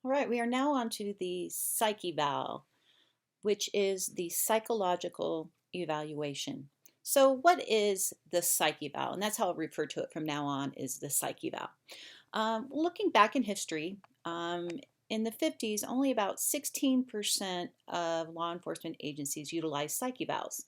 All right, we are now on to the Psych Eval, which is the psychological evaluation. So what is the Psych Eval? And that's how I'll refer to it from now on, is the Psych Eval. Looking back in history, in the 50s, only about 16% of law enforcement agencies utilized psych evals.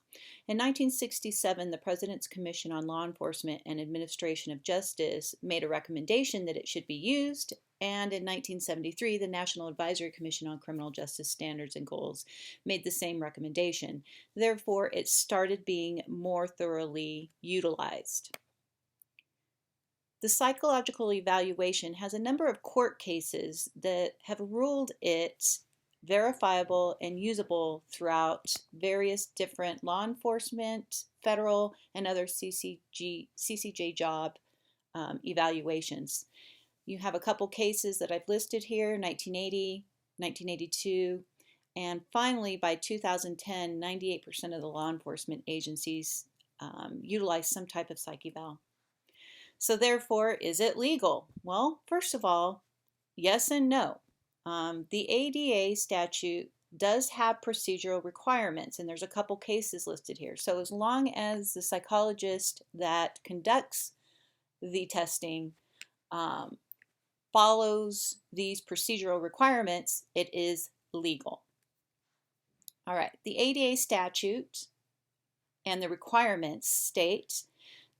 In 1967, the President's Commission on Law Enforcement and Administration of Justice made a recommendation that it should be used, and in 1973, the National Advisory Commission on Criminal Justice Standards and Goals made the same recommendation. Therefore, it started being more thoroughly utilized. The psychological evaluation has a number of court cases that have ruled it verifiable and usable throughout various different law enforcement, federal, and other CCJ job evaluations. You have a couple cases that I've listed here: 1980, 1982, and finally by 2010, 98% of the law enforcement agencies utilize some type of psych eval. So therefore, is it legal? Well, first of all, yes and no. The ADA statute does have procedural requirements, and there's a couple cases listed here. So as long as the psychologist that conducts the testing follows these procedural requirements, it is legal. All right, the ADA statute and the requirements state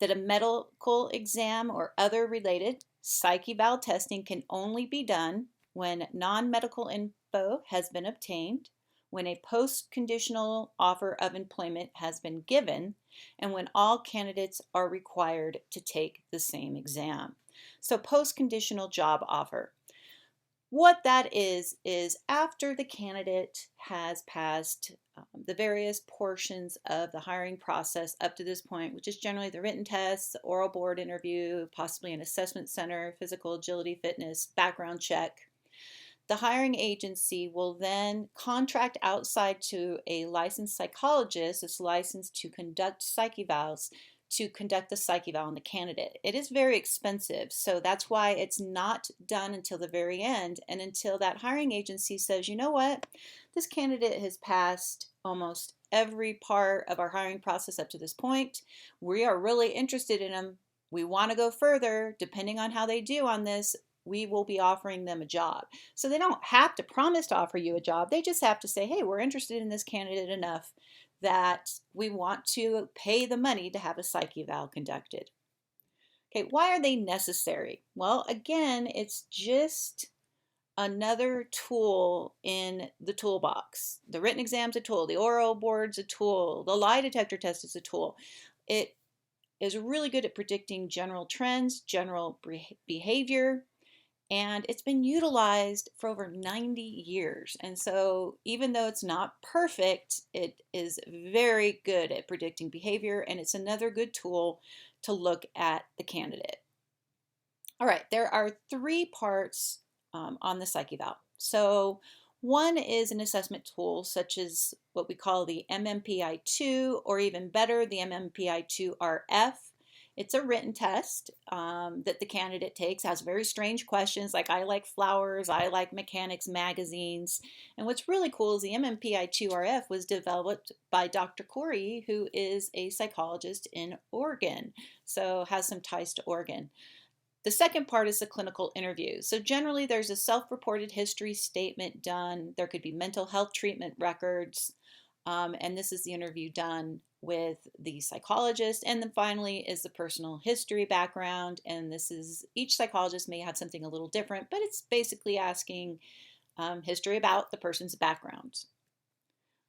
that a medical exam or other related psych eval testing can only be done when non-medical info has been obtained, when a post-conditional offer of employment has been given, and when all candidates are required to take the same exam. So post-conditional job offer. What that is after the candidate has passed the various portions of the hiring process up to this point, which is generally the written tests, the oral board interview, possibly an assessment center, physical agility, fitness, background check. The hiring agency will then contract outside to a licensed psychologist that's licensed to conduct psych evals to conduct the psych eval on the candidate. It is very expensive, so that's why it's not done until the very end and until that hiring agency says, you know what, this candidate has passed almost every part of our hiring process up to this point. We are really interested in them. We want to go further. Depending on how they do on this, we will be offering them a job. So they don't have to promise to offer you a job. They just have to say, hey, we're interested in this candidate enough that we want to pay the money to have a psych eval conducted. Okay, why are they necessary? Well, again, it's just another tool in the toolbox. The written exam's a tool, the oral board's a tool, the lie detector test is a tool. It is really good at predicting general trends, general behavior, and it's been utilized for over 90 years. And so even though it's not perfect, it is very good at predicting behavior, and it's another good tool to look at the candidate. All right, there are three parts on the psych eval. So one is an assessment tool such as what we call the MMPI-2, or even better, the MMPI-2RF. It's a written test that the candidate takes. Has very strange questions like, I like flowers, I like mechanics magazines. And what's really cool is the MMPI-2RF was developed by Dr. Corey, who is a psychologist in Oregon, so has some ties to Oregon. The second part is the clinical interview. So generally there's a self-reported history statement done. There could be mental health treatment records. And this is the interview done with the psychologist. And then finally is the personal history background. And this is, each psychologist may have something a little different, but it's basically asking history about the person's background.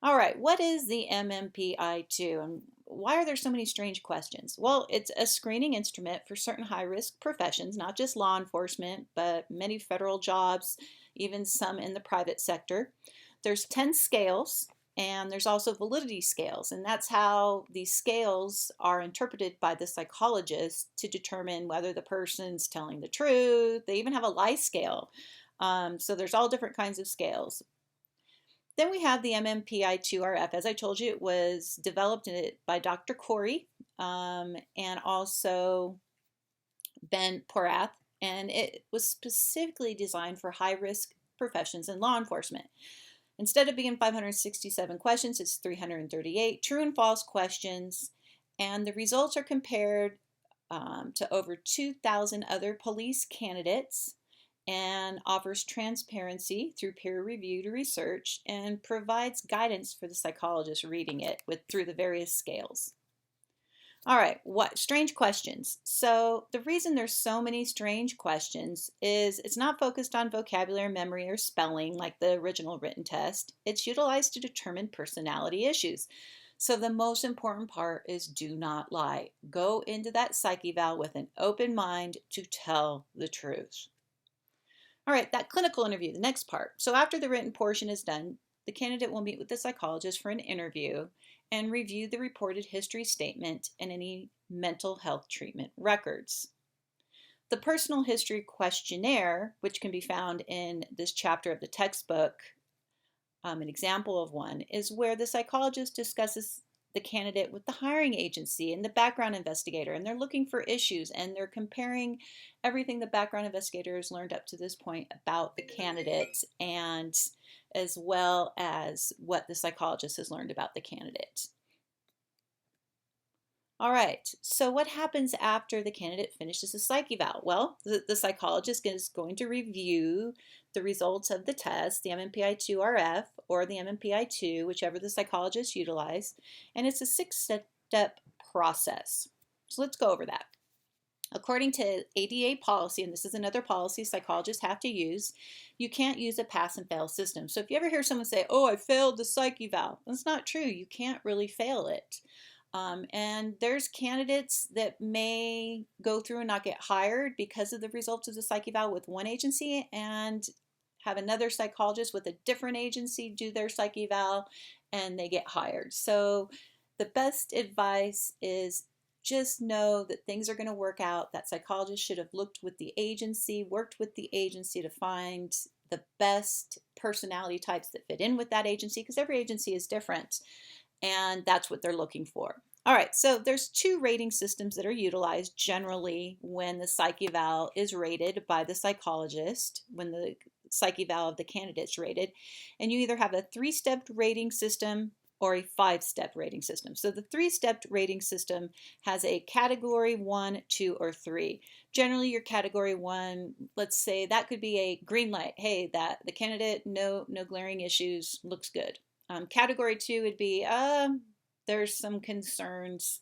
All right, what is the MMPI-2 and why are there so many strange questions? Well, it's a screening instrument for certain high-risk professions, not just law enforcement, but many federal jobs, even some in the private sector. There's 10 scales, and there's also validity scales, and that's how these scales are interpreted by the psychologist to determine whether the person's telling the truth. They even have a lie scale. So there's all different kinds of scales. Then we have the MMPI-2RF. As I told you, it was developed by Dr. Corey and also Ben Porath, and it was specifically designed for high-risk professions and law enforcement. Instead of being 567 questions, it's 338 true and false questions, and the results are compared to over 2,000 other police candidates and offers transparency through peer-reviewed research and provides guidance for the psychologist reading it through the various scales. All right, what strange questions? So the reason there's so many strange questions is it's not focused on vocabulary, memory, or spelling like the original written test. It's utilized to determine personality issues. So the most important part is do not lie. Go into that psych eval with an open mind to tell the truth. All right, that clinical interview, the next part. So after the written portion is done, the candidate will meet with the psychologist for an interview and review the reported history statement and any mental health treatment records. The personal history questionnaire, which can be found in this chapter of the textbook, an example of one, is where the psychologist discusses the candidate with the hiring agency and the background investigator, and they're looking for issues and they're comparing everything the background investigator has learned up to this point about the candidate, and as well as what the psychologist has learned about the candidate. All right, so what happens after the candidate finishes the psych eval? Well, the psychologist is going to review the results of the test, the MMPI-2-RF or the MMPI-2, whichever the psychologist utilized, and it's a 6-step process. So let's go over that. According to ADA policy, and this is another policy psychologists have to use, you can't use a pass and fail system. So if you ever hear someone say, oh, I failed the psych eval, that's not true. You can't really fail it. And there's candidates that may go through and not get hired because of the results of the psych eval with one agency and have another psychologist with a different agency do their psych eval and they get hired. So the best advice is just know that things are going to work out. That psychologist should have worked with the agency to find the best personality types that fit in with that agency, because every agency is different, and that's what they're looking for. All right, so there's 2 rating systems that are utilized generally when the psych eval is rated by the psychologist, when the psych eval of the candidate's rated, and you either have a 3-step rating system or a 5-step rating system. So the 3-step rating system has a category 1, 2, or 3. Generally, your category 1, let's say that could be a green light. Hey, that the candidate, no glaring issues, looks good. Category 2 would be, there's some concerns.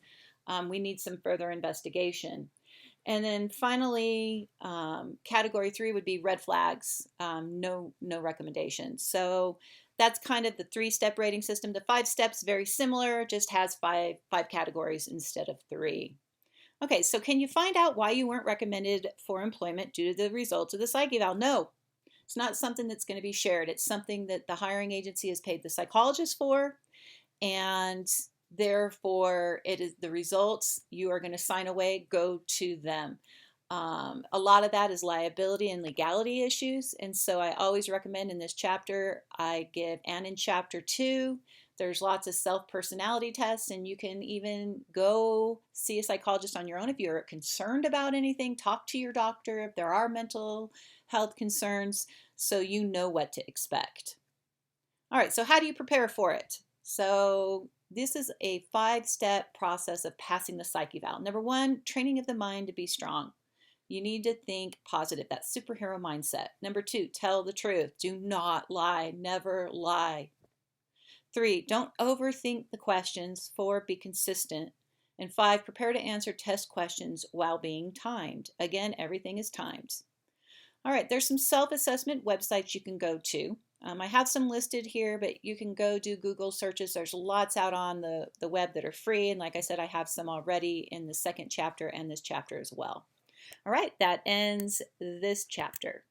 We need some further investigation. And then finally, category 3 would be red flags, no recommendations. So that's kind of the 3-step rating system. The 5 steps, very similar, just has five categories instead of 3. Okay, so can you find out why you weren't recommended for employment due to the results of the psych eval? No, it's not something that's going to be shared. It's something that the hiring agency has paid the psychologist for, and therefore it is the results you are going to sign away go to them. A lot of that is liability and legality issues, and so I always recommend in this chapter I give, and in chapter 2 there's lots of self-personality tests, and you can even go see a psychologist on your own if you're concerned about anything. Talk to your doctor if there are mental health concerns, so you know what to expect. All right, so how do you prepare for it? So this is a 5-step process of passing the psych eval. Number 1, training of the mind to be strong. You need to think positive, that superhero mindset. Number 2, tell the truth. Do not lie. Never lie. 3, don't overthink the questions. 4, be consistent. And 5, prepare to answer test questions while being timed. Again, everything is timed. All right, there's some self-assessment websites you can go to. I have some listed here, but you can go do Google searches. There's lots out on the web that are free. And like I said, I have some already in the 2nd chapter and this chapter as well. All right, that ends this chapter.